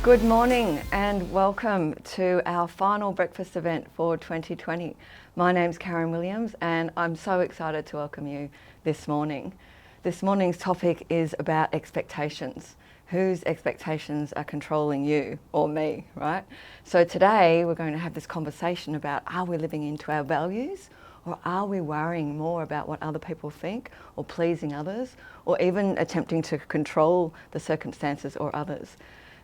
Good morning and welcome to our final breakfast event for 2020. My name's Karen Williams and I'm so excited to welcome you this morning. This morning's topic is about expectations. Whose expectations are controlling you or me, right? So today we're going to have this conversation about, are we living into our values, or are we worrying more about what other people think, or pleasing others, or even attempting to control the circumstances or others?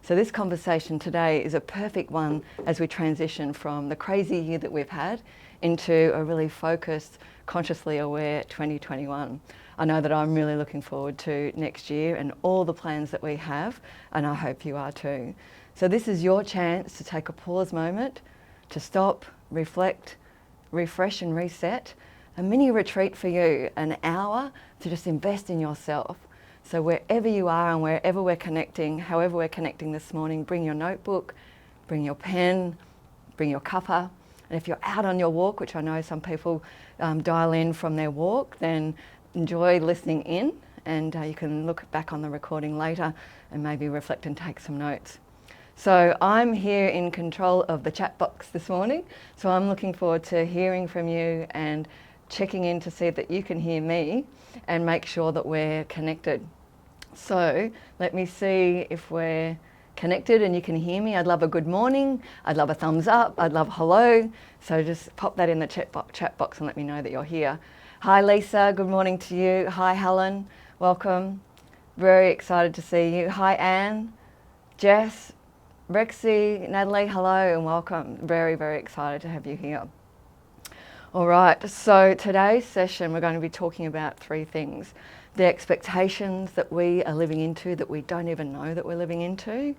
So this conversation today is a perfect one as we transition from the crazy year that we've had into a really focused, consciously aware 2021. I know that I'm really looking forward to next year and all the plans that we have, and I hope you are too. So this is your chance to take a pause moment, to stop, reflect, refresh and reset. A mini retreat for you, an hour to just invest in yourself. So wherever you are and wherever we're connecting, however we're connecting this morning, bring your notebook, bring your pen, bring your cuppa. And if you're out on your walk, which I know some people dial in from their walk, then enjoy listening in, and you can look back on the recording later and maybe reflect and take some notes. So I'm here in control of the chat box this morning, so I'm looking forward to hearing from you and checking in to see that you can hear me and make sure that we're connected. So let me see if we're connected and you can hear me. I'd love a good morning. I'd love a thumbs up. I'd love hello. So just pop that in the chat box and let me know that you're here. Hi Lisa, good morning to you. Hi Helen, welcome. Very excited to see you. Hi Anne, Jess, Rexy, Natalie, hello and welcome. Very, very excited to have you here. All right, so today's session we're going to be talking about three things. The expectations that we are living into that we don't even know that we're living into,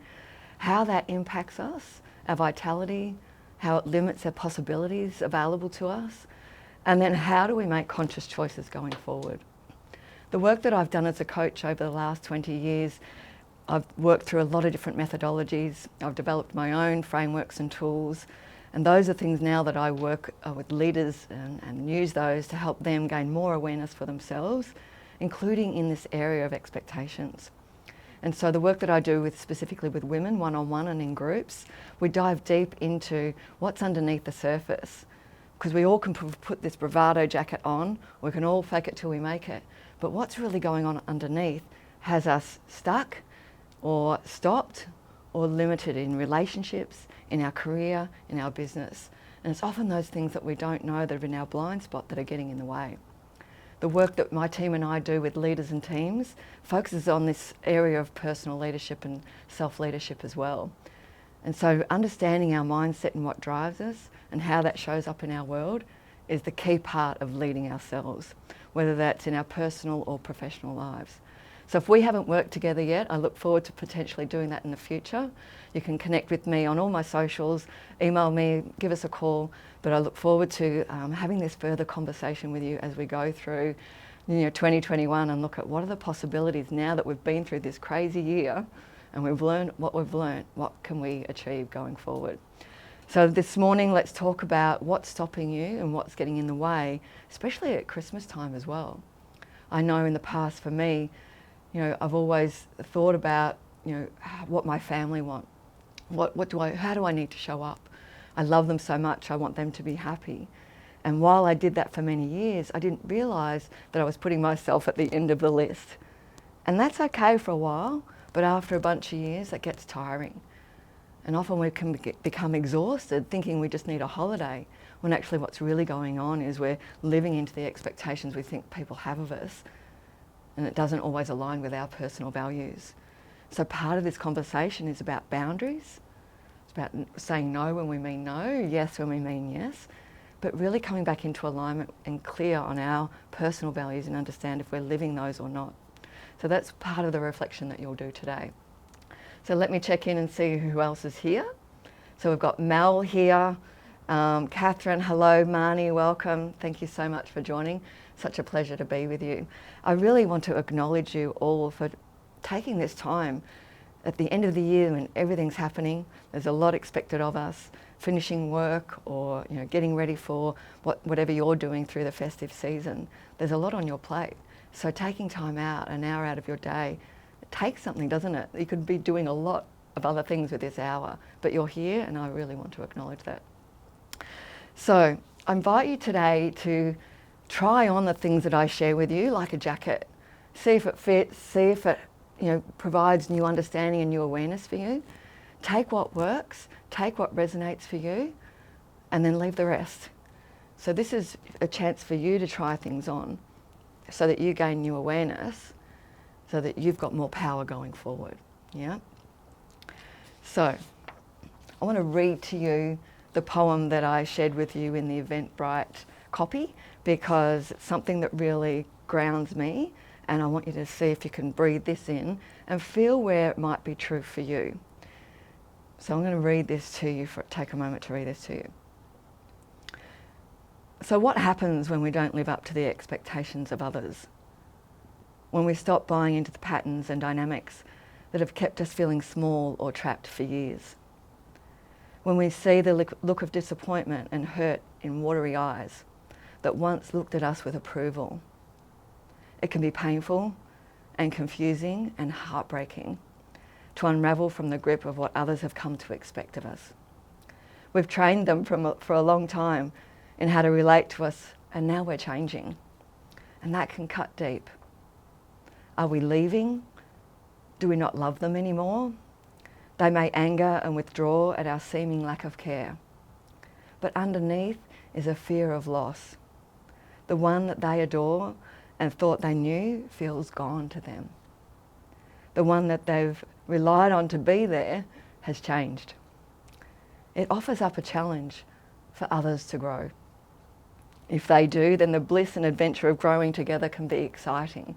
how that impacts us, our vitality, how it limits our possibilities available to us, and then how do we make conscious choices going forward. The work that I've done as a coach over the last 20 years, I've worked through a lot of different methodologies. I've developed my own frameworks and tools, and those are things now that I work with leaders and use those to help them gain more awareness for themselves, including in this area of expectations. And so the work that I do specifically with women, one-on-one and in groups, we dive deep into what's underneath the surface. Because we all can put this bravado jacket on, we can all fake it till we make it, but what's really going on underneath has us stuck or stopped or limited in relationships, in our career, in our business. And it's often those things that we don't know that are in our blind spot that are getting in the way. The work that my team and I do with leaders and teams focuses on this area of personal leadership and self-leadership as well. And so understanding our mindset and what drives us and how that shows up in our world is the key part of leading ourselves, whether that's in our personal or professional lives. So if we haven't worked together yet, I look forward to potentially doing that in the future. You can connect with me on all my socials, email me, give us a call, but I look forward to having this further conversation with you as we go through 2021 and look at what are the possibilities now that we've been through this crazy year and we've learned, what can we achieve going forward. So this morning, let's talk about what's stopping you and what's getting in the way, especially at Christmas time as well. I know in the past for me, I've always thought about, what my family want. How do I need to show up? I love them so much, I want them to be happy. And while I did that for many years, I didn't realise that I was putting myself at the end of the list. And that's okay for a while, but after a bunch of years, that gets tiring. And often we can become exhausted thinking we just need a holiday, when actually what's really going on is we're living into the expectations we think people have of us, and it doesn't always align with our personal values. So part of this conversation is about boundaries. It's about saying no when we mean no, yes when we mean yes, but really coming back into alignment and clear on our personal values and understand if we're living those or not. So that's part of the reflection that you'll do today. So let me check in and see who else is here. So we've got Mel here, Catherine, hello, Marnie, welcome. Thank you so much for joining. Such a pleasure to be with you. I really want to acknowledge you all for taking this time at the end of the year when everything's happening. There's a lot expected of us, finishing work or getting ready for whatever you're doing through the festive season. There's a lot on your plate. So taking time out, an hour out of your day, it takes something, doesn't it? You could be doing a lot of other things with this hour, but you're here and I really want to acknowledge that. So I invite you today to try on the things that I share with you like a jacket. See if it fits, see if it provides new understanding and new awareness for you. Take what works, take what resonates for you, and then leave the rest. So this is a chance for you to try things on so that you gain new awareness, so that you've got more power going forward. Yeah? So I want to read to you the poem that I shared with you in the Eventbrite copy, because it's something that really grounds me, and I want you to see if you can breathe this in and feel where it might be true for you. So I'm going to read this to you, take a moment to read this to you. So what happens when we don't live up to the expectations of others? When we stop buying into the patterns and dynamics that have kept us feeling small or trapped for years? When we see the look of disappointment and hurt in watery eyes that once looked at us with approval? It can be painful and confusing and heartbreaking to unravel from the grip of what others have come to expect of us. We've trained them for a long time in how to relate to us, and now we're changing. And that can cut deep. Are we leaving? Do we not love them anymore? They may anger and withdraw at our seeming lack of care. But underneath is a fear of loss. The one that they adore and thought they knew feels gone to them. The one that they've relied on to be there has changed. It offers up a challenge for others to grow. If they do, then the bliss and adventure of growing together can be exciting.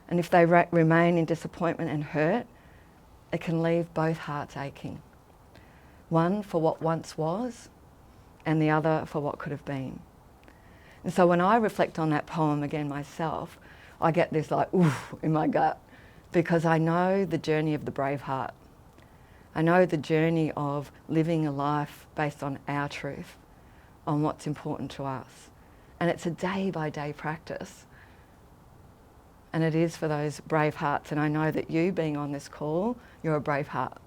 And if they remain in disappointment and hurt, it can leave both hearts aching. One for what once was, and the other for what could have been. And so when I reflect on that poem again myself, I get this like, oof, in my gut, because I know the journey of the brave heart. I know the journey of living a life based on our truth, on what's important to us. And it's a day-by-day practice. And it is for those brave hearts. And I know that you being on this call, you're a brave heart.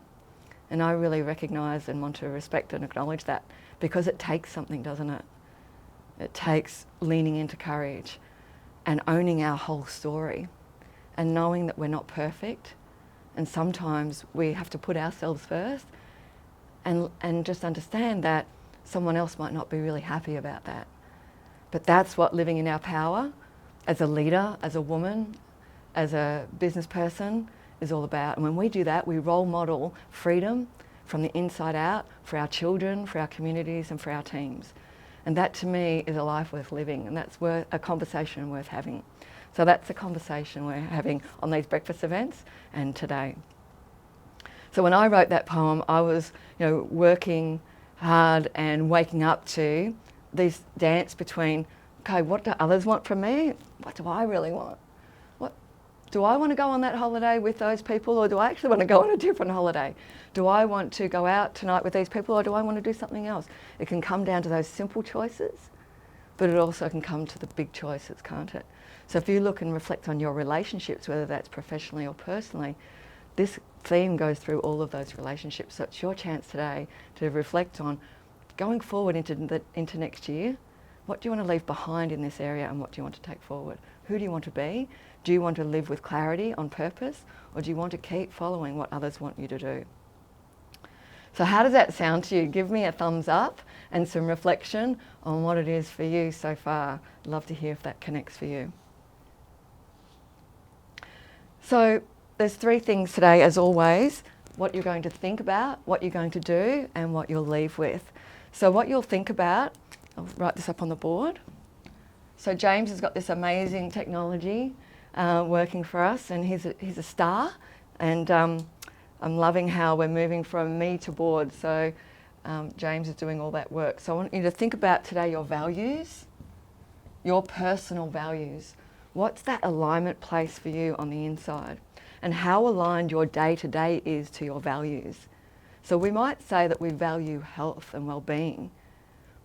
And I really recognise and want to respect and acknowledge that, because it takes something, doesn't it? It takes leaning into courage and owning our whole story and knowing that we're not perfect. And sometimes we have to put ourselves first and just understand that someone else might not be really happy about that. But that's what living in our power as a leader, as a woman, as a business person is all about. And when we do that, we role model freedom from the inside out for our children, for our communities and for our teams. And that to me is a life worth living, and that's a conversation worth having. So that's the conversation we're having on these breakfast events and today. So when I wrote that poem, I was working hard and waking up to this dance between, okay, what do others want from me? What do I really want? Do I want to go on that holiday with those people, or do I actually want to go on a different holiday? Do I want to go out tonight with these people, or do I want to do something else? It can come down to those simple choices, but it also can come to the big choices, can't it? So if you look and reflect on your relationships, whether that's professionally or personally, this theme goes through all of those relationships. So it's your chance today to reflect on going forward into next year. What do you want to leave behind in this area, and what do you want to take forward? Who do you want to be? Do you want to live with clarity on purpose, or do you want to keep following what others want you to do? So how does that sound to you? Give me a thumbs up and some reflection on what it is for you so far. I'd love to hear if that connects for you. So there's 3 things today, as always: what you're going to think about, what you're going to do, and what you'll leave with. So what you'll think about, I'll write this up on the board. So James has got this amazing technology working for us, and he's a star, and I'm loving how we're moving from me to board. So James is doing all that work. So I want you to think about today your values, your personal values. What's that alignment place for you on the inside? And how aligned your day-to-day is to your values. So we might say that we value health and well-being,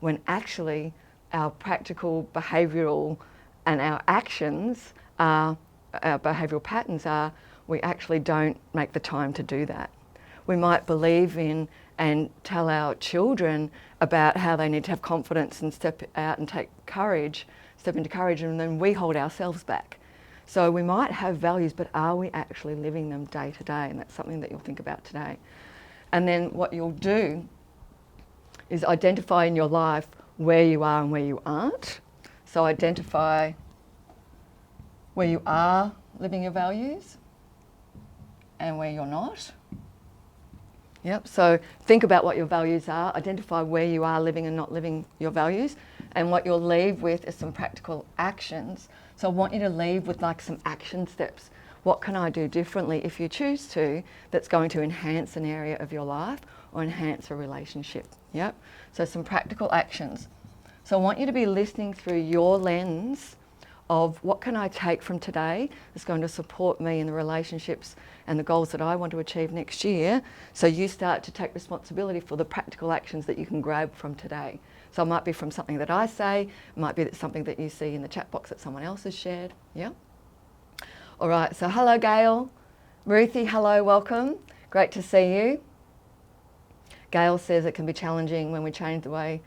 when actually our practical behavioural and our actions are, our behavioural patterns are, we actually don't make the time to do that. We might believe in and tell our children about how they need to have confidence and step out and step into courage, and then we hold ourselves back. So we might have values, but are we actually living them day to day? And that's something that you'll think about today. And then what you'll do is identify in your life where you are and where you aren't. So identify where you are living your values and where you're not. Yep, so think about what your values are, identify where you are living and not living your values, and what you'll leave with is some practical actions. So I want you to leave with like some action steps. What can I do differently if you choose to, that's going to enhance an area of your life or enhance a relationship? Yep, so some practical actions. So I want you to be listening through your lens of what can I take from today that's going to support me in the relationships and the goals that I want to achieve next year. So you start to take responsibility for the practical actions that you can grab from today. So it might be from something that I say, it might be something that you see in the chat box that someone else has shared. Yeah. All right, so hello Gail. Ruthie, hello, welcome. Great to see you. Gail says it can be challenging when we change the way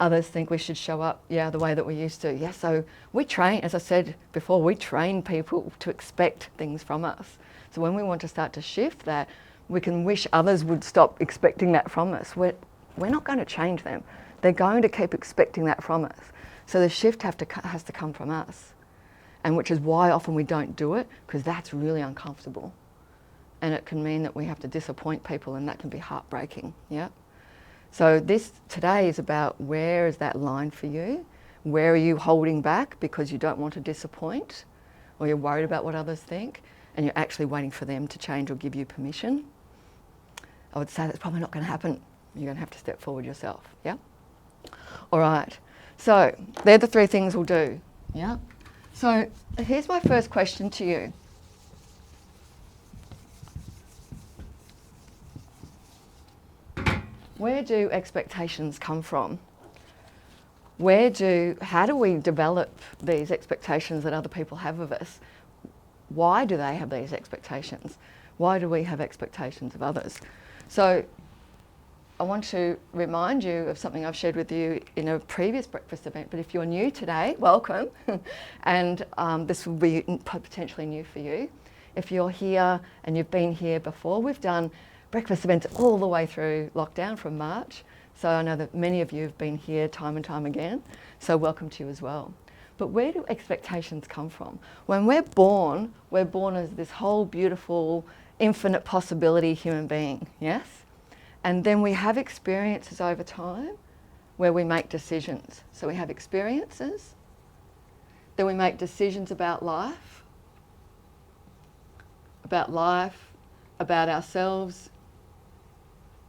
others think we should show up, the way that we used to. Yeah, so we train, as I said before, we train people to expect things from us. So when we want to start to shift that, we can wish others would stop expecting that from us. We're not going to change them. They're going to keep expecting that from us. So the shift has to come from us. And which is why often we don't do it, because that's really uncomfortable. And it can mean that we have to disappoint people, and that can be heartbreaking, yeah? So this today is about, where is that line for you? Where are you holding back because you don't want to disappoint, or you're worried about what others think, and you're actually waiting for them to change or give you permission? I would say that's probably not going to happen. You're going to have to step forward yourself, yeah? All right, so they're the three things we'll do, yeah? So here's my first question to you. Where do expectations come from? How do we develop these expectations that other people have of us? Why do they have these expectations? Why do we have expectations of others? So I want to remind you of something I've shared with you in a previous breakfast event, but if you're new today, welcome. And this will be potentially new for you. If you're here and you've been here before, we've done breakfast events all the way through lockdown from March. So I know that many of you have been here time and time again. So welcome to you as well. But where do expectations come from? When we're born as this whole beautiful, infinite possibility human being, yes? And then we have experiences over time where we make decisions. So we have experiences, then we make decisions about life, about ourselves,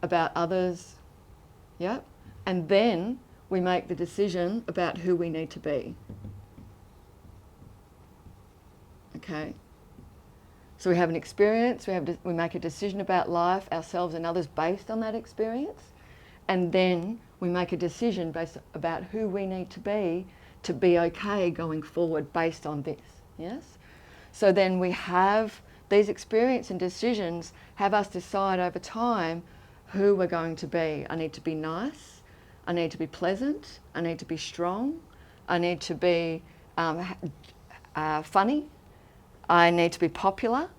about others, yeah? And then we make the decision about who we need to be. Okay? So we have an experience, we make a decision about life, ourselves and others based on that experience, and then we make a decision based about who we need to be okay going forward based on this, yes? So then we have these experiences and decisions have us decide over time who we're going to be. I need to be nice, I need to be pleasant, I need to be strong, I need to be funny, I need to be popular.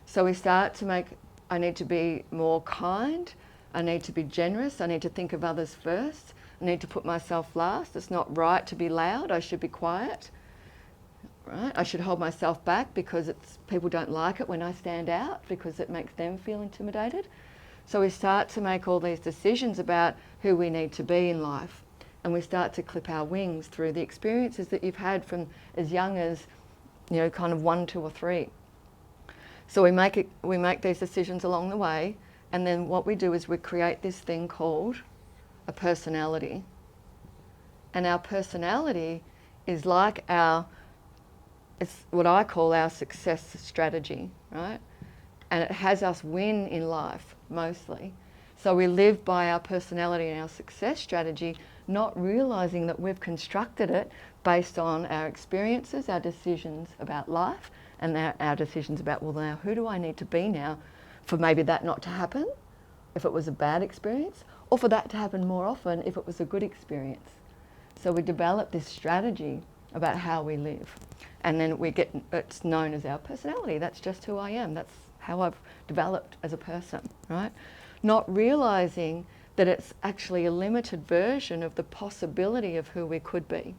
So we start to make, I need to be more kind, I need to be generous, I need to think of others first, I need to put myself last. It's not right to be loud, I should be quiet. Right? I should hold myself back because people don't like it when I stand out because it makes them feel intimidated. So we start to make all these decisions about who we need to be in life, and we start to clip our wings through the experiences that you've had from as young as, kind of 1, 2 or 3. So we make these decisions along the way, and then what we do is we create this thing called a personality. And our personality is like it's what I call our success strategy, right? And it has us win in life, mostly. So we live by our personality and our success strategy, not realising that we've constructed it based on our experiences, our decisions about life, and our decisions about, well, now who do I need to be now for maybe that not to happen if it was a bad experience, or for that to happen more often if it was a good experience. So we develop this strategy about how we live, and then it's known as our personality. That's just who I am. That's how I've developed as a person, right? Not realizing that it's actually a limited version of the possibility of who we could be.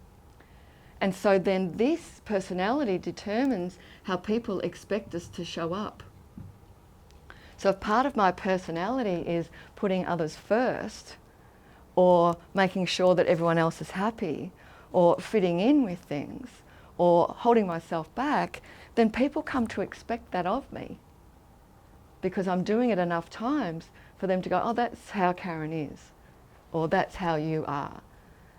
And so then this personality determines how people expect us to show up. So if part of my personality is putting others first, or making sure that everyone else is happy, or fitting in with things, or holding myself back, then people come to expect that of me, because I'm doing it enough times for them to go, oh, that's how Karen is, or that's how you are.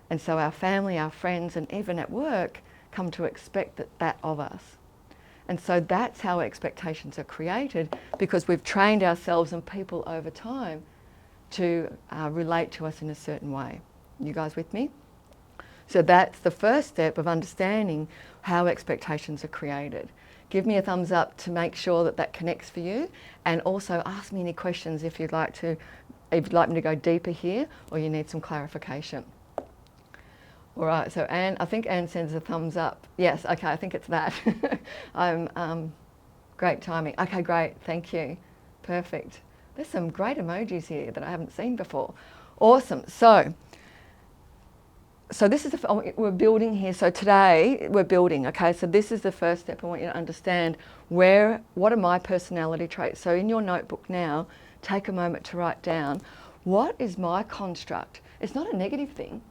And so our family, our friends, and even at work come to expect that of us. And so that's how expectations are created, because we've trained ourselves and people over time to relate to us in a certain way. You guys with me? So that's the first step of understanding how expectations are created. Give me a thumbs up to make sure that that connects for you, and also ask me any questions if you'd like me to go deeper here, or you need some clarification. All right, so Anne, I think Anne sends a thumbs up. Yes, okay, I think it's that. Great timing. Okay, great, thank you. Perfect. There's some great emojis here that I haven't seen before. Awesome. So this is we're building here. So today we're building, okay? So this is the first step. I want you to understand what are my personality traits. So in your notebook now, take a moment to write down, what is my construct? It's not a negative thing.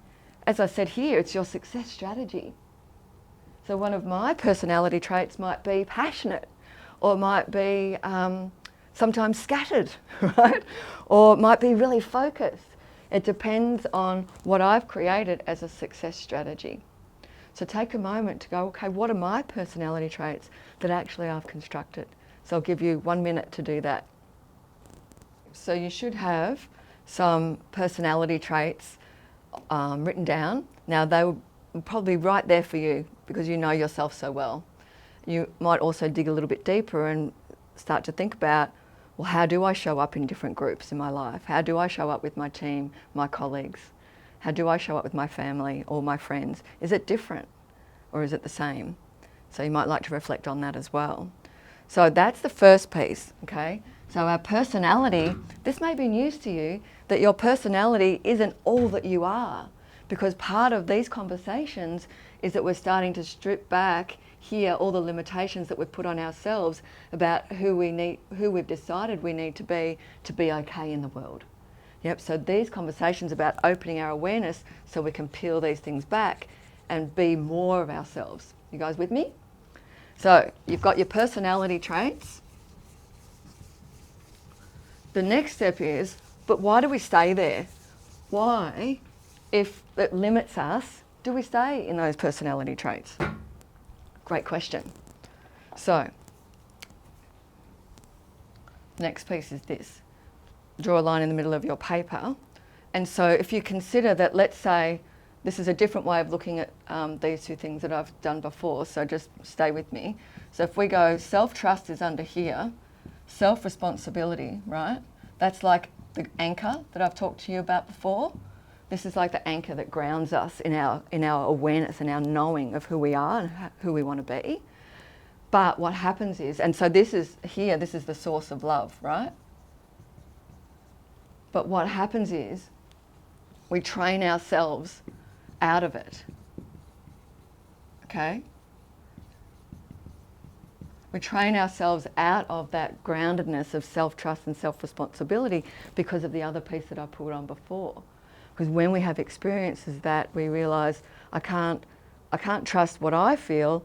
As I said here, it's your success strategy. So one of my personality traits might be passionate, or might be sometimes scattered, right? Or might be really focused. It depends on what I've created as a success strategy. So take a moment to go, okay, what are my personality traits that actually I've constructed? So I'll give you 1 minute to do that. So you should have some personality traits written down. Now they will probably right there for you because you know yourself so well. You might also dig a little bit deeper and start to think about, well, how do I show up in different groups in my life? How do I show up with my team, my colleagues? How do I show up with my family or my friends? Is it different or is it the same? So you might like to reflect on that as well. So that's the first piece, okay? So our personality, this may be news to you, that your personality isn't all that you are, because part of these conversations is that we're starting to strip back here all the limitations that we've put on ourselves about who we've decided we need to be okay in the world. Yep, so these conversations about opening our awareness so we can peel these things back and be more of ourselves. You guys with me? So you've got your personality traits. The next step is, but why do we stay there? Why, if it limits us, do we stay in those personality traits? Great question. So, next piece is this. Draw a line in the middle of your paper. And so if you consider that, let's say, this is a different way of looking at these two things that I've done before, so just stay with me. So if we go, self-trust is under here, self-responsibility, right? That's like the anchor that I've talked to you about before. This is like the anchor that grounds us in our awareness and our knowing of who we are and who we want to be. But what happens is, and so this is here, this is the source of love, right? But what happens is we train ourselves out of it, okay? We train ourselves out of that groundedness of self-trust and self-responsibility because of the other piece that I put on before. Because when we have experiences that we realise, I can't trust what I feel,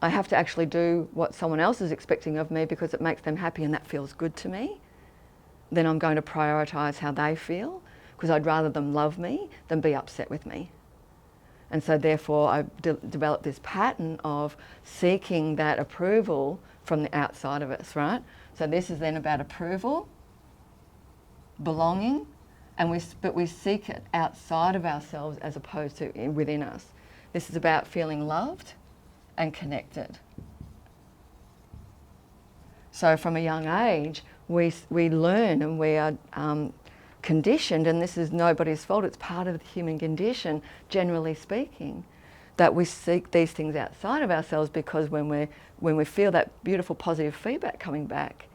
I have to actually do what someone else is expecting of me because it makes them happy and that feels good to me, then I'm going to prioritise how they feel, because I'd rather them love me than be upset with me. And so therefore I developed this pattern of seeking that approval from the outside of us, right? So this is then about approval, belonging, but we seek it outside of ourselves as opposed to within us. This is about feeling loved and connected. So from a young age, we learn and we are conditioned, and this is nobody's fault, it's part of the human condition, generally speaking, that we seek these things outside of ourselves, because when we feel that beautiful positive feedback coming back,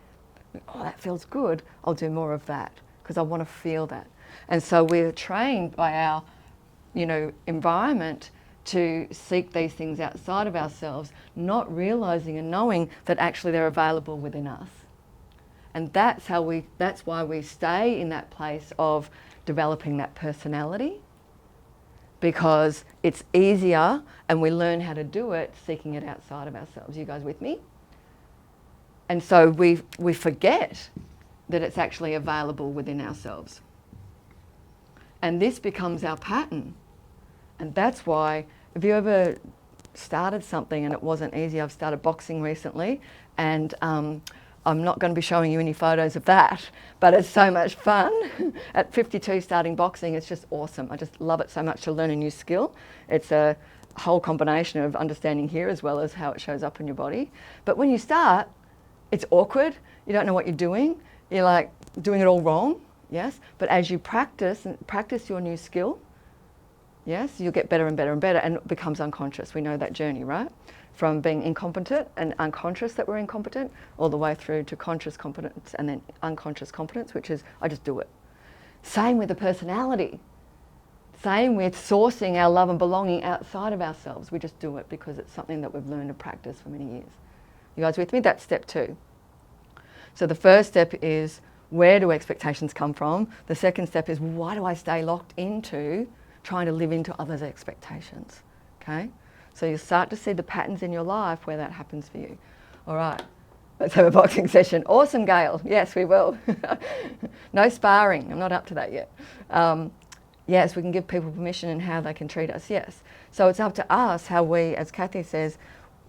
oh, that feels good, I'll do more of that because I want to feel that. And so we're trained by our, environment to seek these things outside of ourselves, not realizing and knowing that actually they're available within us. And that's why we stay in that place of developing that personality, because it's easier and we learn how to do it seeking it outside of ourselves. You guys with me? And so we forget that it's actually available within ourselves. And this becomes our pattern. And that's why, if you ever started something and it wasn't easy, I've started boxing recently, and I'm not going to be showing you any photos of that, but it's so much fun. At 52 starting boxing, it's just awesome. I just love it so much to learn a new skill. It's a whole combination of understanding here as well as how it shows up in your body. But when you start, it's awkward. You don't know what you're doing. You're like doing it all wrong, yes? But as you practice your new skill, yes, you'll get better and better and better, and it becomes unconscious. We know that journey, right? From being incompetent and unconscious that we're incompetent, all the way through to conscious competence and then unconscious competence, which is, I just do it. Same with the personality. Same with sourcing our love and belonging outside of ourselves. We just do it because it's something that we've learned to practice for many years. You guys with me? That's step 2. So the first step is, where do expectations come from? The second step is, why do I stay locked into trying to live into others' expectations? Okay? So you'll start to see the patterns in your life where that happens for you. All right, let's have a boxing session. Awesome, Gail. Yes, we will. No sparring. I'm not up to that yet. Yes, we can give people permission in how they can treat us. Yes. So it's up to us how we, as Kathy says,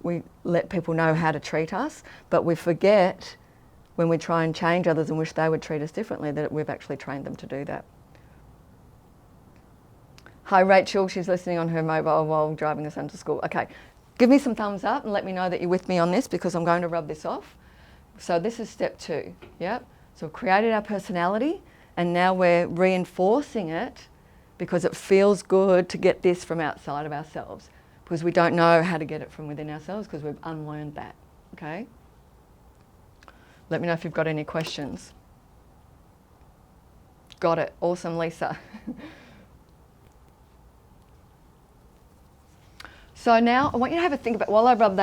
we let people know how to treat us, but we forget when we try and change others and wish they would treat us differently that we've actually trained them to do that. Hi Rachel, she's listening on her mobile while driving her son to school. Okay, give me some thumbs up and let me know that you're with me on this, because I'm going to rub this off. So this is step 2, yep. So we've created our personality and now we're reinforcing it because it feels good to get this from outside of ourselves, because we don't know how to get it from within ourselves because we've unlearned that, okay? Let me know if you've got any questions. Got it, awesome Lisa. So now I want you to have a think about, while I rub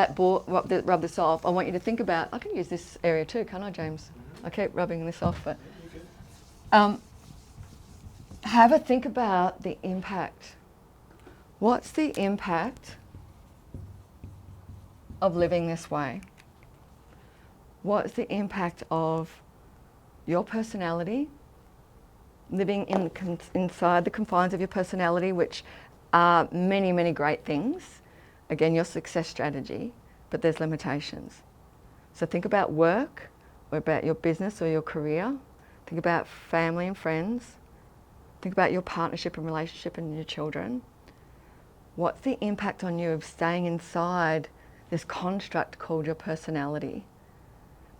this off, I want you to think about, I can use this area too, can't I, James? I keep rubbing this off, but have a think about the impact. What's the impact of living this way? What's the impact of your personality, living inside the confines of your personality, which are many, many great things. Again, your success strategy, but there's limitations. So think about work, or about your business or your career. Think about family and friends. Think about your partnership and relationship and your children. What's the impact on you of staying inside this construct called your personality?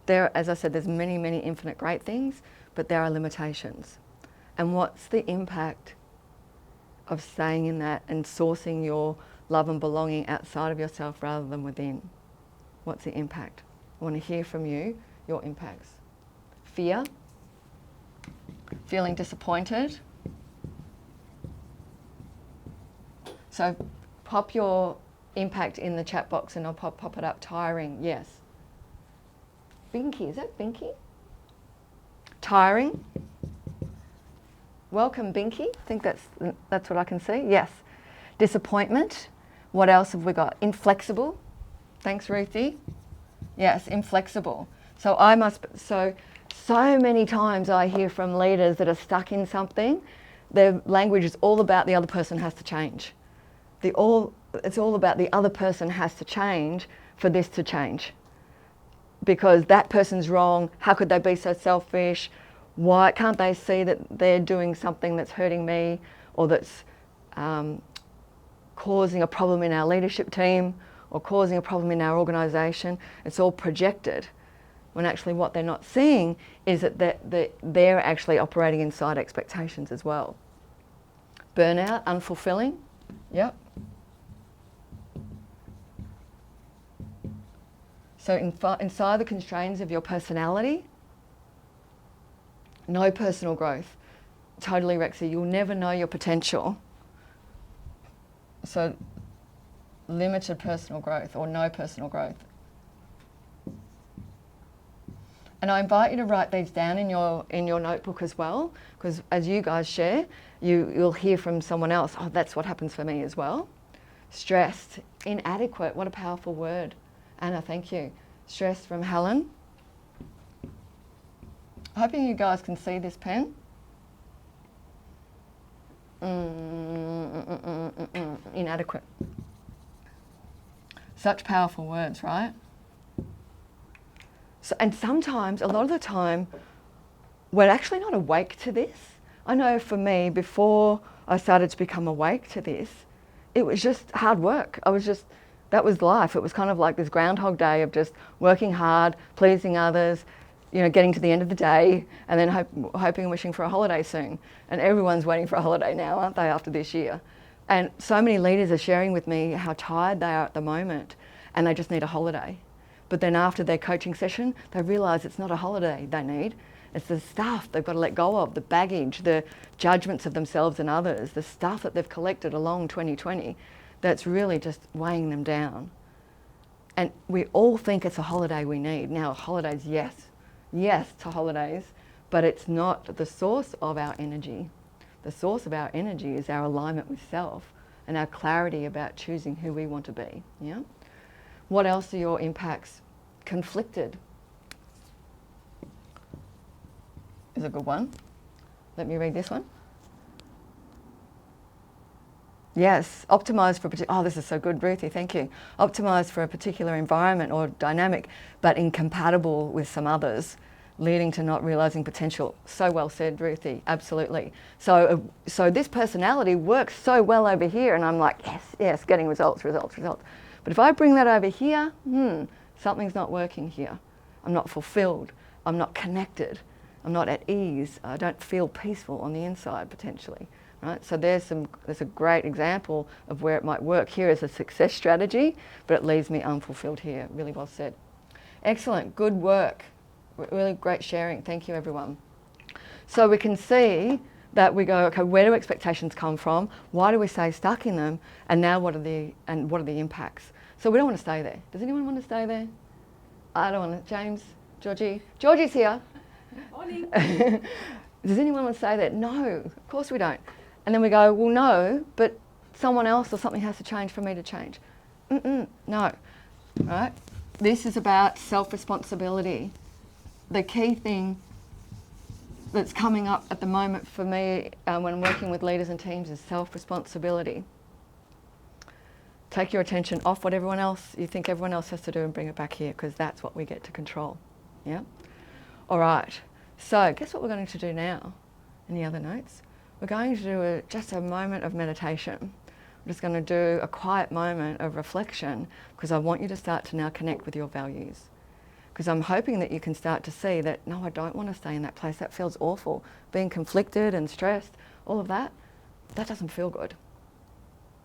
There, as I said, there's many, many infinite great things, but there are limitations. And what's the impact of staying in that and sourcing your love and belonging outside of yourself rather than within? What's the impact? I want to hear from you, your impacts. Fear, feeling disappointed. So pop your impact in the chat box and I'll pop it up. Tiring, yes. Binky, is that Binky? Tiring. Welcome, Binky. I think that's what I can see. Yes. Disappointment. What else have we got? Inflexible. Thanks, Ruthie. Yes, inflexible. So so many times I hear from leaders that are stuck in something. Their language is all about the other person has to change. It's all about the other person has to change for this to change. Because that person's wrong. How could they be so selfish? Why can't they see that they're doing something that's hurting me, or that's causing a problem in our leadership team, or causing a problem in our organisation? It's all projected. when actually what they're not seeing is that they're actually operating inside expectations as well. Burnout, unfulfilling, yep. So inside the constraints of your personality, no personal growth. Totally, Rexy, you'll never know your potential. So limited personal growth or no personal growth. And I invite you to write these down in your notebook as well, because as you guys share, you'll hear from someone else, oh, that's what happens for me as well. Stressed, inadequate, what a powerful word. Anna, thank you. Stressed from Helen. Hoping you guys can see this pen. Inadequate. Such powerful words, right? So, and sometimes, a lot of the time, we're actually not awake to this. I know for me, before I started to become awake to this, it was just hard work. That was life. It was kind of like this Groundhog Day of just working hard, pleasing others, getting to the end of the day, and then hoping and wishing for a holiday soon. And everyone's waiting for a holiday now, aren't they, after this year? And so many leaders are sharing with me how tired they are at the moment, and they just need a holiday. But then after their coaching session, they realise it's not a holiday they need. It's the stuff they've got to let go of, the baggage, the judgments of themselves and others, the stuff that they've collected along 2020 that's really just weighing them down. And we all think it's a holiday we need. Now, holidays, yes to holidays, but it's not the source of our energy. The source of our energy is our alignment with self and our clarity about choosing who we want to be. Yeah. What else are your impacts? Conflicted is a good one. Let me read this one. Yes, optimise for a particular, this is so good, Ruthie, thank you. Optimise for a particular environment or dynamic, but incompatible with some others, leading to not realising potential. So well said, Ruthie, absolutely. So this personality works so well over here, and I'm like, yes, getting results. But if I bring that over here, something's not working here. I'm not fulfilled, I'm not connected, I'm not at ease, I don't feel peaceful on the inside potentially. Right? So there's a great example of where it might work here as a success strategy, but it leaves me unfulfilled here. Really well said. Excellent, good work. Really great sharing. Thank you, everyone. So we can see that we go, okay, where do expectations come from? Why do we stay stuck in them? And now what are the impacts? So we don't want to stay there. Does anyone want to stay there? I don't want to. James, Georgie. Georgie's here. Morning. Does anyone want to stay there? No, of course we don't. And then we go, well, no, but someone else or something has to change for me to change. No, right? This is about self-responsibility. The key thing that's coming up at the moment for me when working with leaders and teams is self-responsibility. Take your attention off what you think everyone else has to do and bring it back here, because that's what we get to control. Yeah? All right. So guess what we're going to do now? Any other notes? We're going to do just a moment of meditation. I'm just going to do a quiet moment of reflection, because I want you to start to now connect with your values. Because I'm hoping that you can start to see that, no, I don't want to stay in that place. That feels awful. Being conflicted and stressed, all of that doesn't feel good.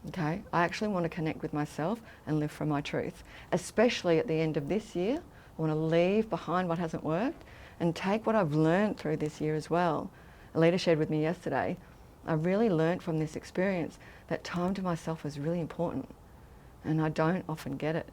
Okay? I actually want to connect with myself and live from my truth. Especially at the end of this year, I want to leave behind what hasn't worked and take what I've learned through this year as well. A leader shared with me yesterday, I really learned from this experience that time to myself is really important, and I don't often get it.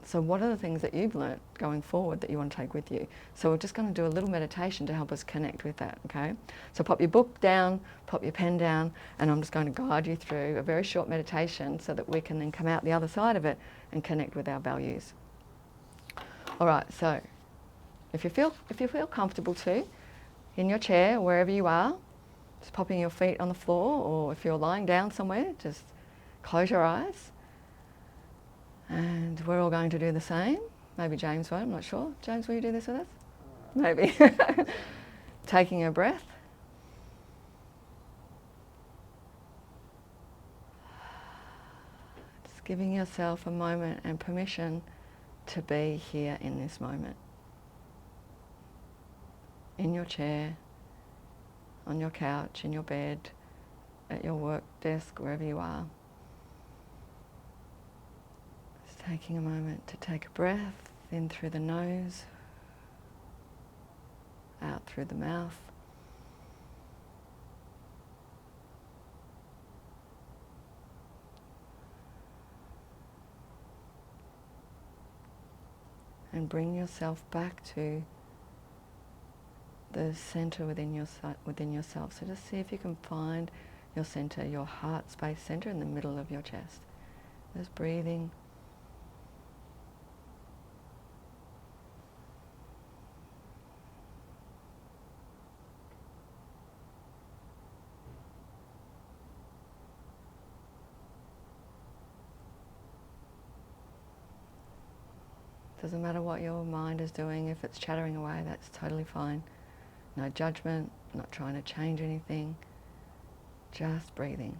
So what are the things that you've learnt going forward that you want to take with you? So we're just going to do a little meditation to help us connect with that, okay? So pop your book down, pop your pen down, and I'm just going to guide you through a very short meditation so that we can then come out the other side of it and connect with our values. All right, so if you feel comfortable to, in your chair, wherever you are, just popping your feet on the floor, or if you're lying down somewhere, just close your eyes. And we're all going to do the same. Maybe James won't, I'm not sure. James, will you do this with us? Maybe. Taking a breath. Just giving yourself a moment and permission to be here in this moment. In your chair, on your couch, in your bed, at your work desk, wherever you are. Just taking a moment to take a breath in through the nose, out through the mouth. And bring yourself back to the center within yourself. So just see if you can find your center, your heart space center in the middle of your chest. Just breathing. Doesn't matter what your mind is doing. If it's chattering away, that's totally fine. No judgment, not trying to change anything, just breathing.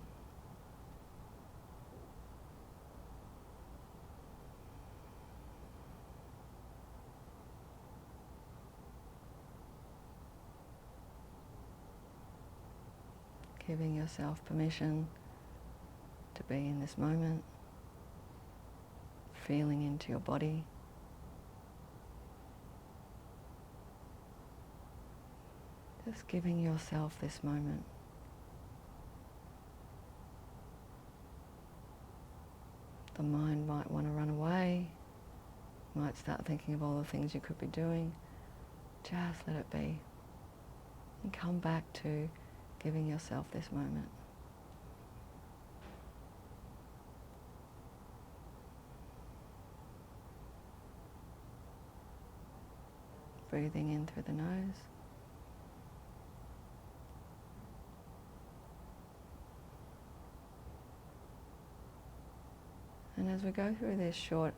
Giving yourself permission to be in this moment, feeling into your body. Just giving yourself this moment. The mind might want to run away, might start thinking of all the things you could be doing. Just let it be. And come back to giving yourself this moment. Breathing in through the nose. And as we go through this short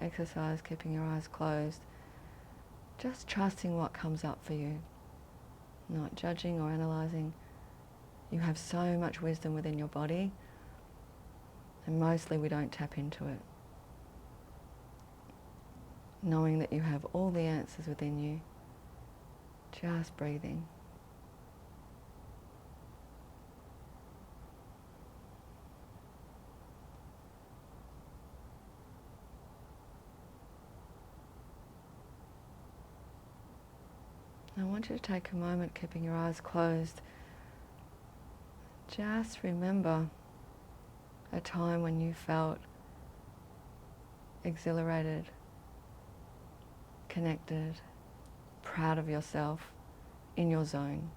exercise, keeping your eyes closed, just trusting what comes up for you, not judging or analysing. You have so much wisdom within your body, and mostly we don't tap into it. Knowing that you have all the answers within you, just breathing. I want you to take a moment, keeping your eyes closed. Just remember a time when you felt exhilarated, connected, proud of yourself, in your zone.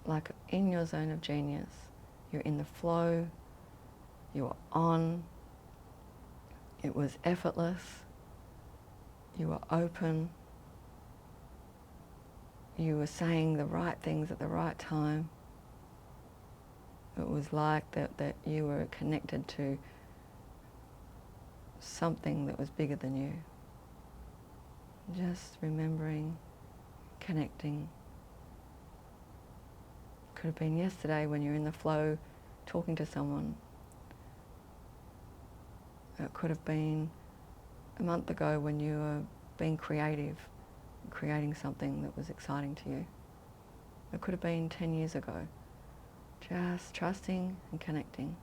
Like in your zone of genius. You're in the flow, you were on, it was effortless, you were open, you were saying the right things at the right time. It was like that you were connected to something that was bigger than you. Just remembering, connecting. Could have been yesterday when you're in the flow talking to someone. It could have been a month ago when you were being creative, creating something that was exciting to you. It could have been 10 years ago. Just trusting and connecting.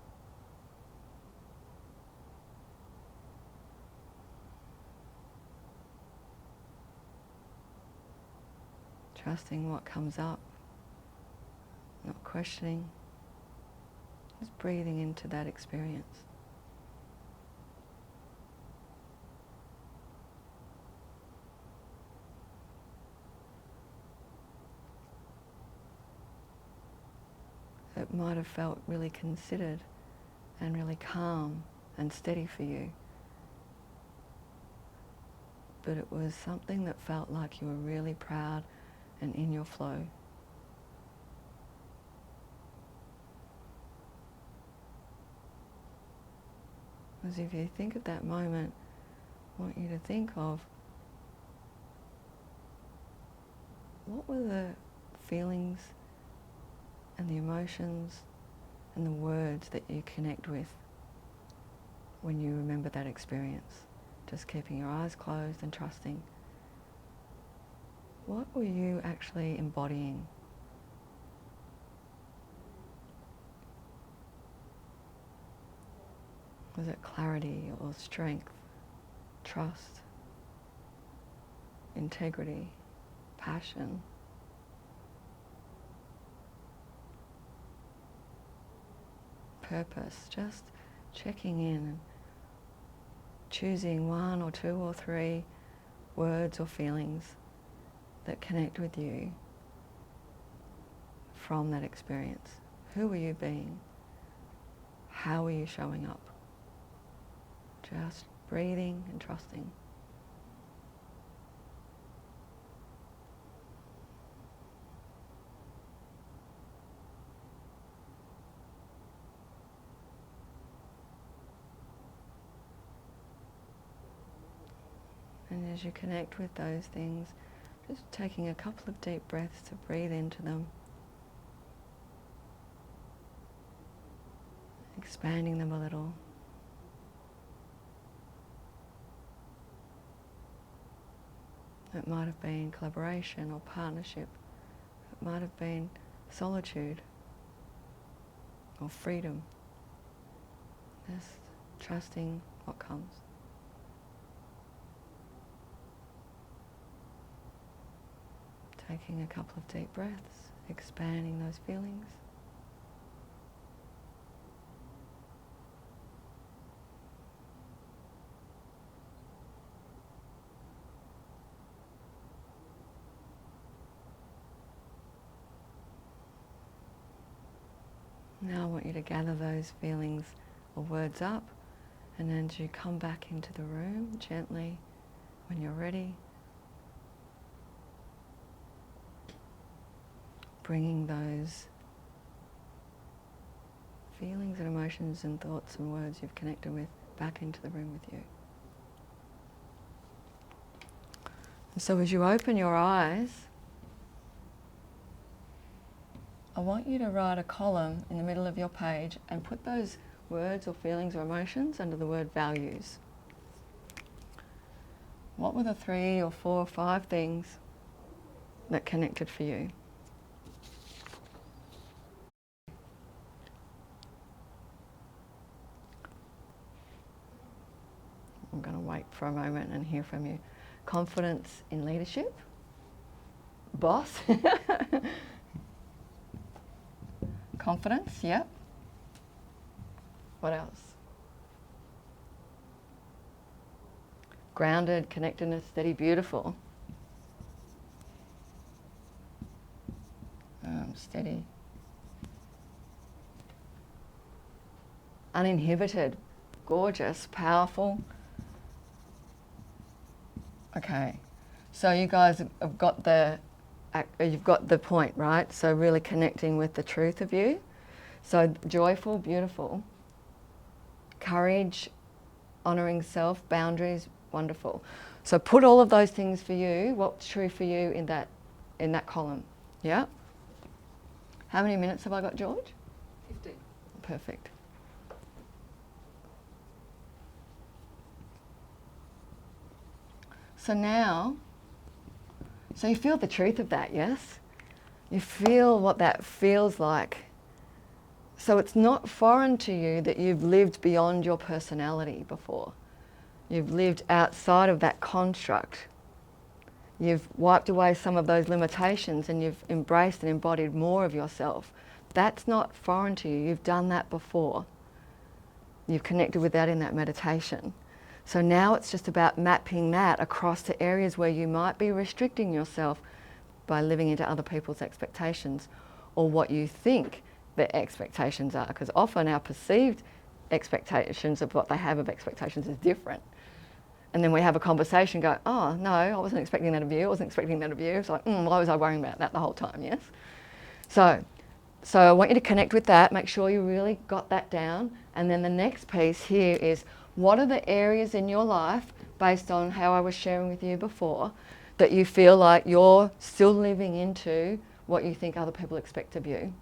Trusting what comes up, not questioning, just breathing into that experience. It might have felt really considered and really calm and steady for you. But it was something that felt like you were really proud and in your flow. As if you think of that moment, I want you to think of what were the feelings and the emotions and the words that you connect with when you remember that experience. just keeping your eyes closed and trusting. What were you actually embodying? Was it clarity or strength, trust, integrity, passion? Purpose, just checking in and choosing one or two or three words or feelings that connect with you from that experience. Who were you being? How were you showing up? Just breathing and trusting. And as you connect with those things, just taking a couple of deep breaths to breathe into them, expanding them a little. It might have been collaboration or partnership. It might have been solitude or freedom. Just trusting what comes. Taking a couple of deep breaths, expanding those feelings. Now I want you to gather those feelings or words up, and then as you come back into the room gently, when you're ready, bringing those feelings and emotions and thoughts and words you've connected with back into the room with you. And so as you open your eyes, I want you to write a column in the middle of your page and put those words or feelings or emotions under the word values. What were the 3 or 4 or 5 things that connected for you? I'm going to wait for a moment and hear from you. Confidence in leadership. Boss. Confidence, yep. What else? Grounded, connectedness, steady, beautiful. Steady. Uninhibited, gorgeous, powerful. Okay, so you guys have got you've got the point, right? So really connecting with the truth of you. So joyful, beautiful. Courage, honouring self, boundaries, wonderful. So put all of those things for you, what's true for you in that column. Yeah? How many minutes have I got, George? 15. Perfect. So now, so you feel the truth of that, yes? You feel what that feels like. So it's not foreign to you that you've lived beyond your personality before. You've lived outside of that construct. You've wiped away some of those limitations and you've embraced and embodied more of yourself. That's not foreign to you. You've done that before. You've connected with that in that meditation. So now it's just about mapping that across to areas where you might be restricting yourself by living into other people's expectations or what you think their expectations are. Because often our perceived expectations of what they have of expectations is different. And then we have a conversation, go, oh no, I wasn't expecting that of you, I wasn't expecting that of you. It's like, why was I worrying about that the whole time, yes? So I want you to connect with that, make sure you really got that down. And then the next piece here is, what are the areas in your life, based on how I was sharing with you before, that you feel like you're still living into what you think other people expect of you?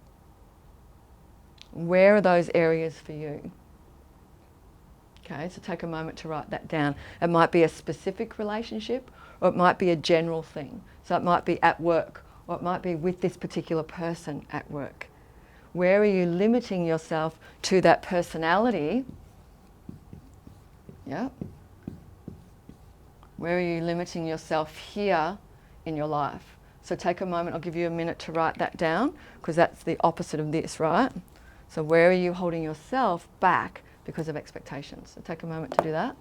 Where are those areas for you? Okay, so take a moment to write that down. It might be a specific relationship, or it might be a general thing. So it might be at work, or it might be with this particular person at work. Where are you limiting yourself to that personality? Yeah. Where are you limiting yourself here in your life? So take a moment, I'll give you a minute to write that down, because that's the opposite of this, right? So where are you holding yourself back because of expectations? So take a moment to do that.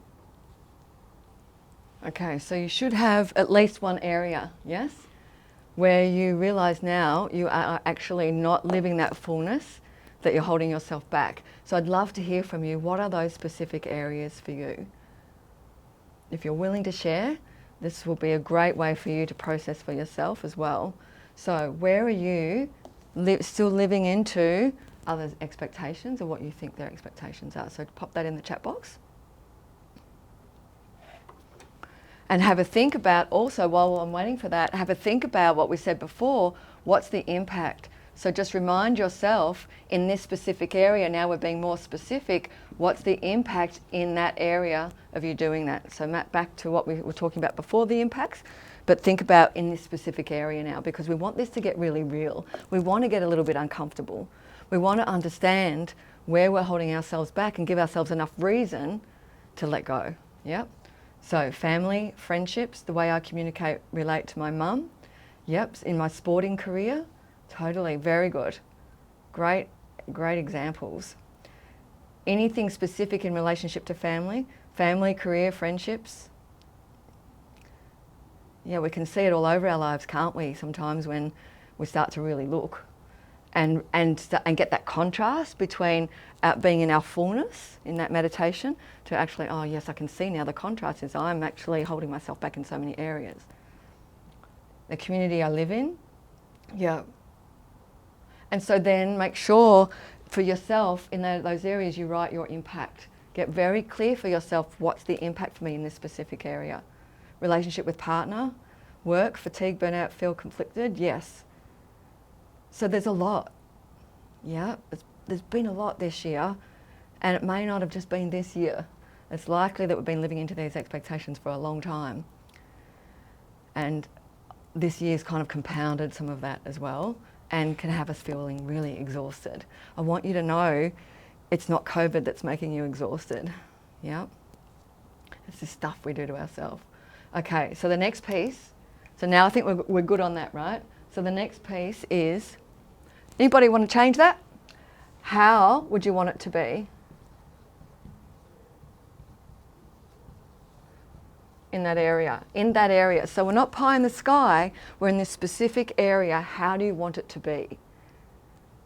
Okay, so you should have at least one area, yes, where you realise now you are actually not living that fullness, that you're holding yourself back. So I'd love to hear from you. What are those specific areas for you? If you're willing to share, this will be a great way for you to process for yourself as well. So where are you still living into others' expectations, or what you think their expectations are? So pop that in the chat box. And have a think about also, while I'm waiting for that, have a think about what we said before. What's the impact? So just remind yourself in this specific area, now we're being more specific, what's the impact in that area of you doing that? So back to what we were talking about before, the impacts, but think about in this specific area now, because we want this to get really real. We want to get a little bit uncomfortable. We want to understand where we're holding ourselves back and give ourselves enough reason to let go. Yep. So family, friendships, the way I communicate, relate to my mum. Yep, in my sporting career, totally, very good. Great examples. Anything specific in relationship to family, career, friendships. Yeah, we can see it all over our lives, can't we? Sometimes when we start to really look and get that contrast between being in our fullness in that meditation to actually, oh yes, I can see now the contrast is I'm actually holding myself back in so many areas. The community I live in, yeah. And so then make sure for yourself in those areas you write your impact. Get very clear for yourself, what's the impact for me in this specific area. Relationship with partner, work, fatigue, burnout, feel conflicted, yes. So there's a lot, yeah. There's been a lot this year, and it may not have just been this year. It's likely that we've been living into these expectations for a long time. And this year's kind of compounded some of that as well, and can have us feeling really exhausted. I want you to know it's not COVID that's making you exhausted, yeah? It's the stuff we do to ourselves. Okay, so the next piece, so now I think we're good on that, right? So the next piece is, anybody want to change that? How would you want it to be? In that area. So we're not pie in the sky, we're in this specific area. How do you want it to be?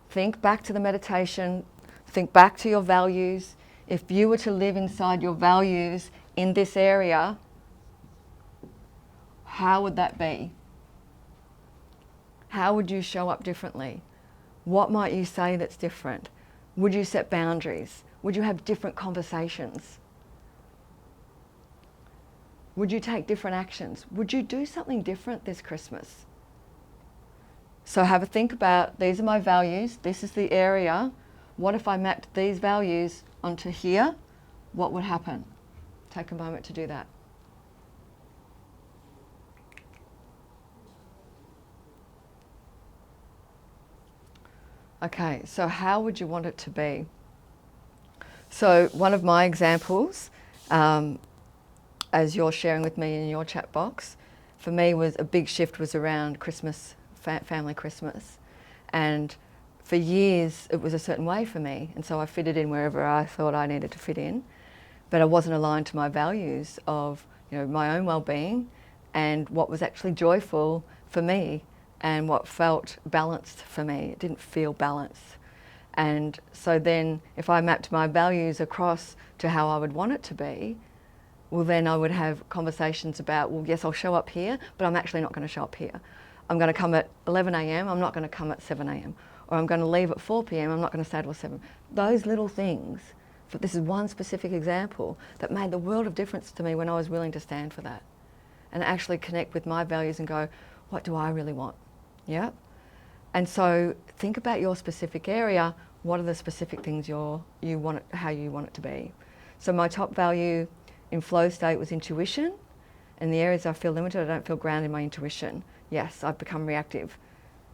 Think back to the meditation, think back to your values. If you were to live inside your values in this area, how would that be? How would you show up differently? What might you say that's different? Would you set boundaries? Would you have different conversations? Would you take different actions? Would you do something different this Christmas? So have a think about, these are my values, this is the area. What if I mapped these values onto here? What would happen? Take a moment to do that. Okay, so how would you want it to be? So one of my examples, as you're sharing with me in your chat box, for me was a big shift was around Christmas, family Christmas. And for years it was a certain way for me, and so I fitted in wherever I thought I needed to fit in. But I wasn't aligned to my values of, you know, my own well-being and what was actually joyful for me and what felt balanced for me. It didn't feel balanced. And so then if I mapped my values across to how I would want it to be, well then I would have conversations about, well yes, I'll show up here, but I'm actually not going to show up here. I'm going to come at 11 a.m, I'm not going to come at 7 a.m. Or I'm going to leave at 4 p.m, I'm not going to stay till 7. Those little things, but this is one specific example, that made the world of difference to me when I was willing to stand for that. And actually connect with my values and go, what do I really want? Yeah? And so think about your specific area. What are the specific things how you want it to be? So my top value in flow state was intuition. In the areas I feel limited, I don't feel grounded in my intuition. Yes, I've become reactive.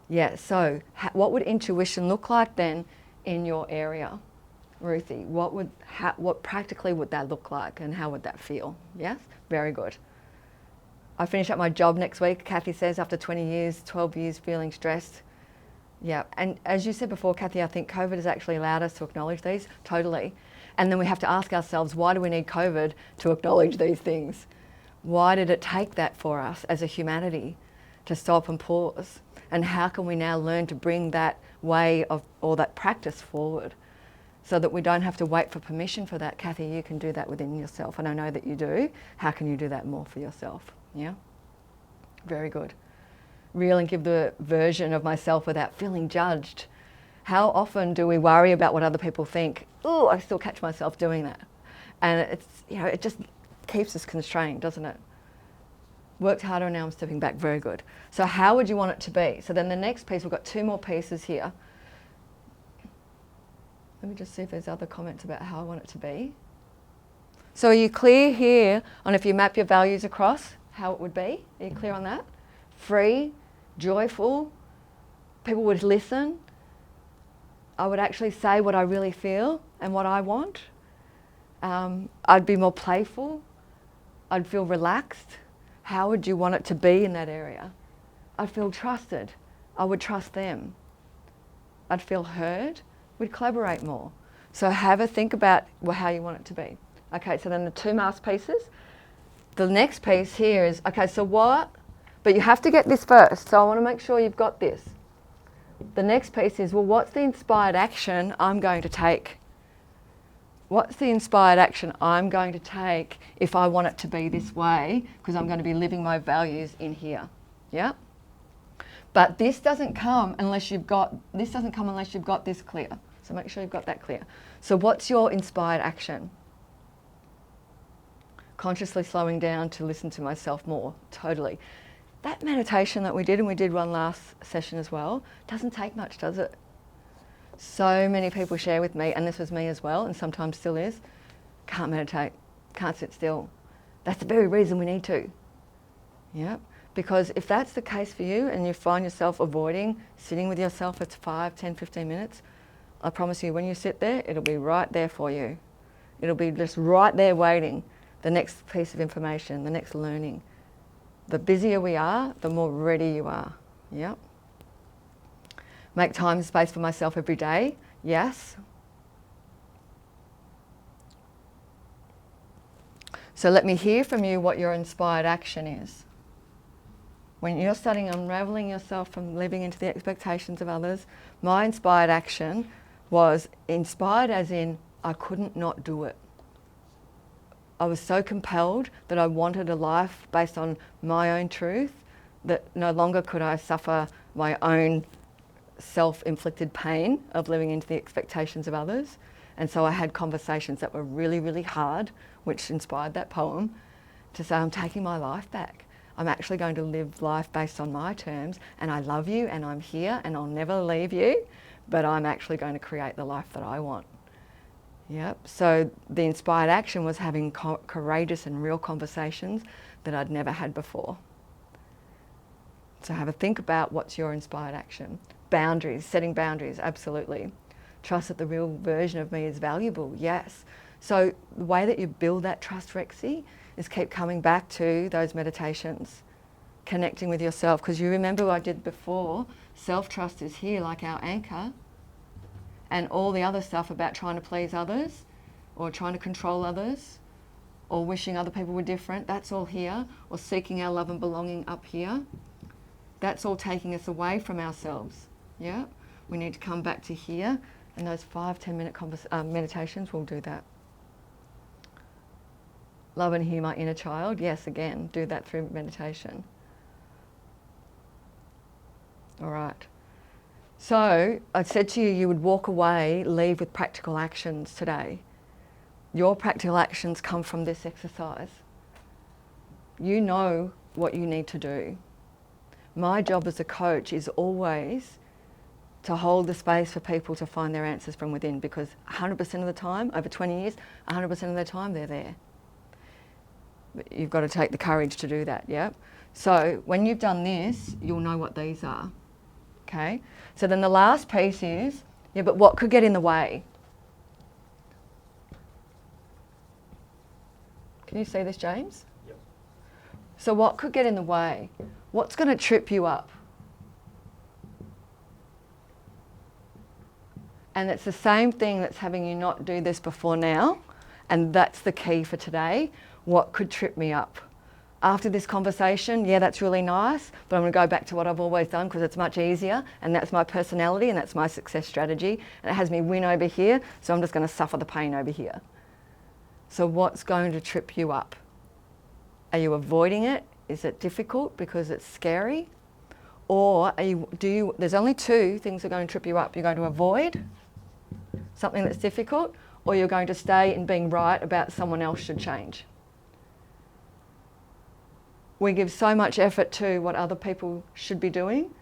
Yeah, so what would intuition look like then in your area, Ruthie? What practically would that look like and how would that feel? Yes, very good. I finish up my job next week, Kathy says, after 20 years, 12 years feeling stressed. Yeah, and as you said before, Kathy, I think COVID has actually allowed us to acknowledge these, totally. And then we have to ask ourselves, why do we need COVID to acknowledge these things? Why did it take that for us as a humanity to stop and pause? And how can we now learn to bring that way of, or that practice forward so that we don't have to wait for permission for that? Kathy, you can do that within yourself, and I know that you do. How can you do that more for yourself? Yeah? Very good. Real and give the version of myself without feeling judged. How often do we worry about what other people think? Oh, I still catch myself doing that. And it's, it just keeps us constrained, doesn't it? Worked harder and now I'm stepping back. Very good. So how would you want it to be? So then the next piece, we've got 2 more pieces here. Let me just see if there's other comments about how I want it to be. So are you clear here on, if you map your values across, how it would be? Are you clear on that? Free, joyful, people would listen. I would actually say what I really feel and what I want. I'd be more playful. I'd feel relaxed. How would you want it to be in that area? I'd feel trusted. I would trust them. I'd feel heard. We'd collaborate more. So have a think about how you want it to be. Okay, so then the 2 mask pieces. The next piece here is, okay, so what? But you have to get this first, so I want to make sure you've got this. The next piece is, well, what's the inspired action I'm going to take? What's the inspired action I'm going to take if I want it to be this way, because I'm going to be living my values in here? Yeah? But this doesn't come unless you've got this clear. So make sure you've got that clear. So what's your inspired action? Consciously slowing down to listen to myself more. Totally. That meditation that we did, and we did one last session as well, doesn't take much, does it? So many people share with me, and this was me as well, and sometimes still is, can't meditate, can't sit still. That's the very reason we need to. Yeah, because if that's the case for you and you find yourself avoiding sitting with yourself for 5, 10, 15 minutes, I promise you when you sit there, it'll be right there for you. It'll be just right there waiting, the next piece of information, the next learning. The busier we are, the more ready you are. Yep. Make time and space for myself every day. Yes. So let me hear from you what your inspired action is. When you're starting unraveling yourself from living into the expectations of others, my inspired action was inspired as in I couldn't not do it. I was so compelled that I wanted a life based on my own truth that no longer could I suffer my own self-inflicted pain of living into the expectations of others. And so I had conversations that were really, really hard, which inspired that poem, to say I'm taking my life back. I'm actually going to live life based on my terms, and I love you and I'm here and I'll never leave you, but I'm actually going to create the life that I want. Yep. So the inspired action was having courageous and real conversations that I'd never had before. So have a think about what's your inspired action. Boundaries, setting boundaries, absolutely. Trust that the real version of me is valuable, yes. So the way that you build that trust, Rexy, is keep coming back to those meditations, connecting with yourself. Because you remember what I did before, self-trust is here like our anchor. And all the other stuff about trying to please others or trying to control others or wishing other people were different, that's all here. Or seeking our love and belonging up here. That's all taking us away from ourselves. Yeah? We need to come back to here, and those 5-10 minute meditations will do that. Love and hear my inner child. Yes, again, do that through meditation. All right. So I said to you, you would walk away, leave with practical actions today. Your practical actions come from this exercise. You know what you need to do. My job as a coach is always to hold the space for people to find their answers from within, because 100% of the time, over 20 years, 100% of the time they're there. But you've got to take the courage to do that, yeah? So when you've done this, you'll know what these are, okay? So then the last piece is, yeah, but what could get in the way? Can you see this, James? Yep. So what could get in the way? What's going to trip you up? And it's the same thing that's having you not do this before now, and that's the key for today. What could trip me up? After this conversation, yeah, that's really nice, but I'm going to go back to what I've always done because it's much easier, and that's my personality and that's my success strategy, and it has me win over here, so I'm just going to suffer the pain over here. So what's going to trip you up? Are you avoiding it? Is it difficult because it's scary? Or there's only two things that are going to trip you up. You're going to avoid something that's difficult, or you're going to stay in being right about someone else should change. We give so much effort to what other people should be doing,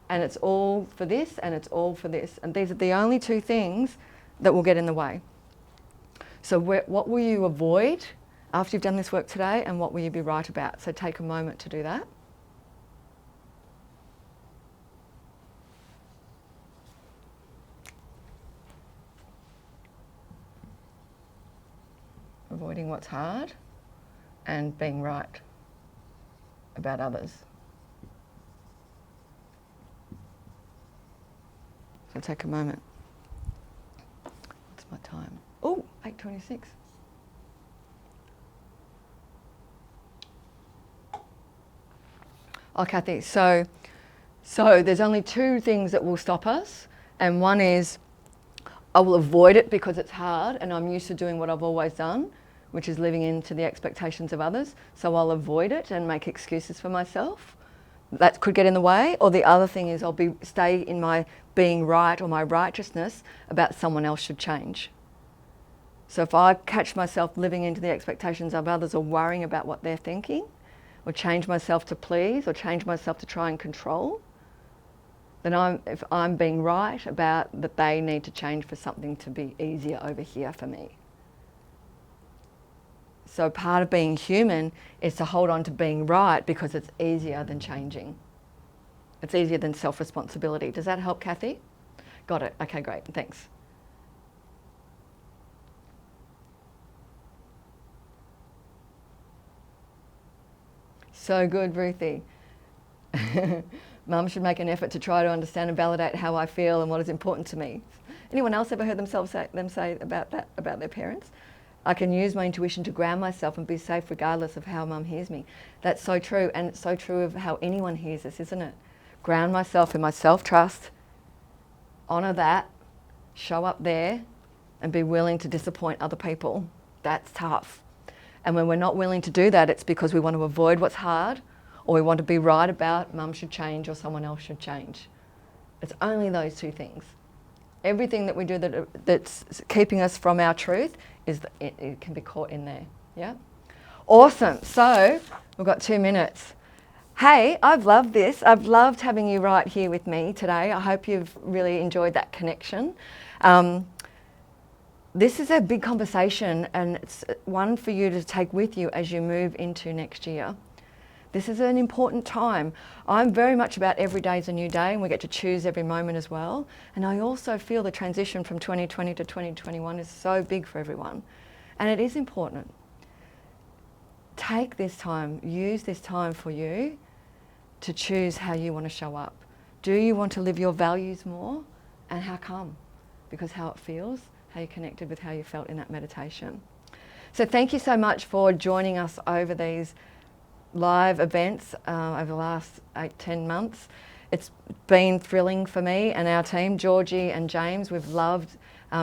and it's all for this and it's all for this. And these are the only two things that will get in the way. So what will you avoid after you've done this work today, and what will you be right about? So take a moment to do that. Avoiding what's hard and being right about others. So take a moment. What's my time? Oh, 8:26. Oh, Kathy, so there's only two things that will stop us, and one is I will avoid it because it's hard and I'm used to doing what I've always done, which is living into the expectations of others. So I'll avoid it and make excuses for myself. That could get in the way. Or the other thing is I'll stay in my being right or my righteousness about someone else should change. So if I catch myself living into the expectations of others or worrying about what they're thinking, or change myself to please, or change myself to try and control, then if I'm being right about that they need to change for something to be easier over here for me. So part of being human is to hold on to being right because it's easier than changing. It's easier than self-responsibility. Does that help, Kathy? Got it. Okay, great. Thanks. So good, Ruthie. Mum should make an effort to try to understand and validate how I feel and what is important to me. Anyone else ever heard them say about that, about their parents? I can use my intuition to ground myself and be safe regardless of how Mum hears me. That's so true, and it's so true of how anyone hears us, isn't it? Ground myself in my self-trust, honour that, show up there, and be willing to disappoint other people. That's tough. And when we're not willing to do that, it's because we want to avoid what's hard, or we want to be right about Mum should change or someone else should change. It's only those two things. Everything that we do that's keeping us from our truth it can be caught in there. Yeah? Awesome. So we've got 2 minutes. Hey, I've loved this. I've loved having you right here with me today. I hope you've really enjoyed that connection. This is a big conversation, and it's one for you to take with you as you move into next year. This is an important time. I'm very much about every day is a new day, and we get to choose every moment as well. And I also feel the transition from 2020 to 2021 is so big for everyone. And it is important. Take this time, use this time for you to choose how you want to show up. Do you want to live your values more? And how come? Because how it feels, how you connected with how you felt in that meditation. So thank you so much for joining us over these live events over the last 8-10 months. It's been thrilling for me and our team, Georgie and James. We've loved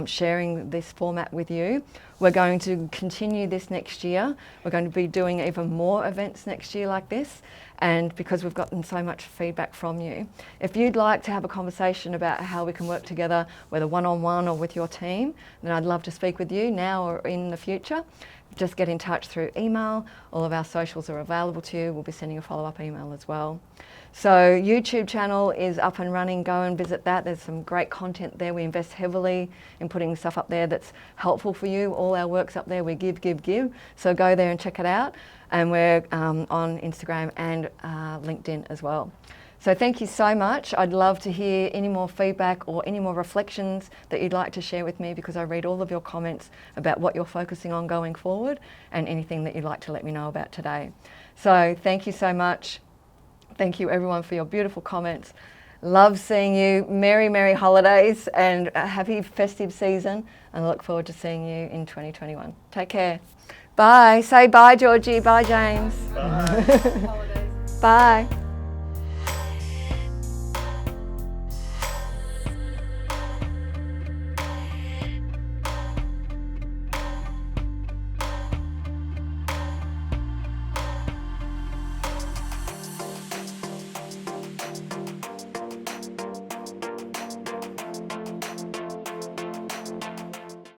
sharing this format with you. We're going to continue this next year. We're going to be doing even more events next year like this, and because we've gotten so much feedback from you. If you'd like to have a conversation about how we can work together, whether one-on-one or with your team, then I'd love to speak with you now or in the future. Just get in touch through email. All of our socials are available to you. We'll be sending a follow-up email as well. So YouTube channel is up and running. Go and visit that. There's some great content there. We invest heavily in putting stuff up there that's helpful for you. All our work's up there. We give. So go there and check it out. And we're on Instagram and LinkedIn as well. So thank you so much. I'd love to hear any more feedback or any more reflections that you'd like to share with me, because I read all of your comments about what you're focusing on going forward and anything that you'd like to let me know about today. So thank you so much. Thank you everyone for your beautiful comments. Love seeing you. Merry, merry holidays and a happy festive season, and I look forward to seeing you in 2021. Take care. Bye. Say bye, Georgie. Bye, James. Bye. Bye.